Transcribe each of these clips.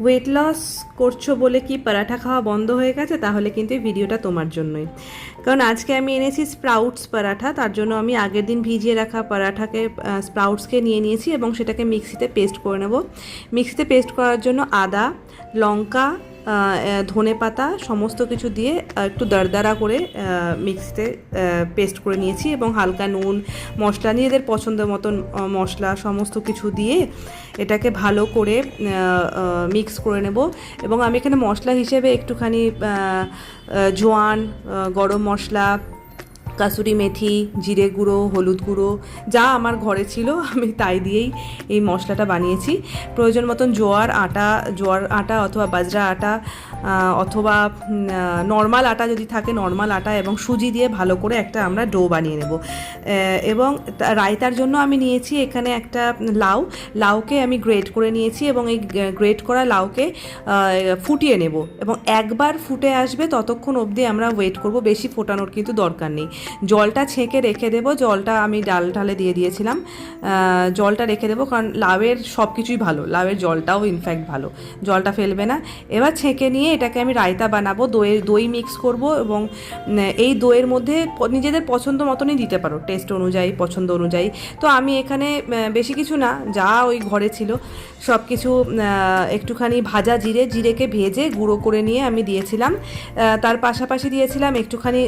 Weight loss করছো বলে কি পরাঠা খাওয়া বন্ধ হয়ে গেছে? তাহলে কিন্তু এই ভিডিওটা তোমার জন্যই। কারণ আজকে আমি এনেছি স্প্রাউটস পরাঠা। তার জন্য আমি আগের দিন ভিজিয়ে রাখা পরাঠাকে স্প্রাউটসকে নিয়ে নিয়েছি এবং সেটাকে মিক্সিতে পেস্ট করে নেব। মিক্সিতে পেস্ট করার জন্য আদা, লঙ্কা, ধনেপাতা সমস্ত কিছু দিয়ে একটু দরদরা করে মিক্সিতে পেস্ট করে নিয়েছি এবং হালকা নুন, মশলা, নিজেদের পছন্দ মতন মশলা সমস্ত কিছু দিয়ে এটাকে ভালো করে মিক্স করে নেব। এবং আমি এখানে মশলা হিসেবে একটুখানি জোয়ান, গরম মশলা, কাসুরি মেথি, জিরে গুঁড়ো, হলুদ গুঁড়ো যা আমার ঘরে ছিল আমি তাই দিয়েই এই মশলাটা বানিয়েছি। প্রয়োজন মতন জোয়ার আটা অথবা বাজরা আটা অথবা নর্মাল আটা যদি থাকে নর্মাল আটা এবং সুজি দিয়ে ভালো করে একটা আমরা ডো বানিয়ে নেব। এবং রায়তার জন্য আমি নিয়েছি এখানে একটা লাউকে আমি গ্রেট করে নিয়েছি এবং এই গ্রেট করা লাউকে ফুটিয়ে নেব এবং একবার ফুটে আসবে ততক্ষণ অবধি আমরা ওয়েট করব, বেশি ফোটানোর কিন্তু দরকার নেই। জলটা ছেঁকে রেখে দেবো, জলটা আমি ঢালে দিয়ে দিয়েছিলাম, জলটা রেখে দেবো কারণ লাউয়ের সব কিছুই ভালো, লাউয়ের জলটাও ইনফ্যাক্ট ভালো, জলটা ফেলবে না। এবার ছেঁকে নিয়ে এটাকে আমি রায়তা বানাবো, দই মিক্স করব এবং এই দইয়ের মধ্যে নিজেদের পছন্দ মতনই দিতে পারো, টেস্ট অনুযায়ী, পছন্দ অনুযায়ী। তো আমি এখানে বেশি কিছু না, যা ওই ঘরে ছিল সব কিছু, একটুখানি ভাজা জিরেকে ভেজে গুঁড়ো করে নিয়ে আমি দিয়েছিলাম। তার পাশাপাশি দিয়েছিলাম একটুখানি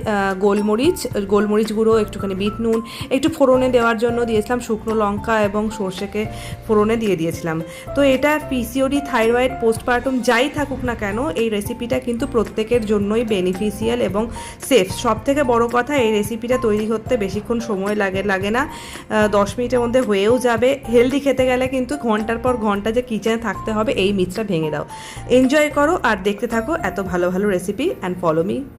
গোলমরিচ গুঁড়ো, একটুখানি বিট নুন, একটু ফোড়নে দেওয়ার জন্য দিয়েছিলাম শুকনো লঙ্কা এবং সর্ষেকে ফোড়নে দিয়ে দিয়েছিলাম। তো এটা পিসিওডি, থাইরয়েড, পোস্টপার্টম যাই থাকুক না কেন এই রেসিপিটা কিন্তু প্রত্যেকের জন্যই বেনিফিশিয়াল এবং সেফ। সব থেকে বড় কথা, এই রেসিপিটা তৈরি করতে বেশিক্ষণ সময় লাগে না, 10 মিনিটের মধ্যে হয়েও যাবে। হেলদি খেতে গেলে কিন্তু ঘন্টার পর ঘন্টা যে কিচেনে থাকতে হবে এই মিথটা ভেঙে দাও। এনজয় করো আর দেখতে থাকো এত ভালো ভালো রেসিপি অ্যান্ড ফলো মি।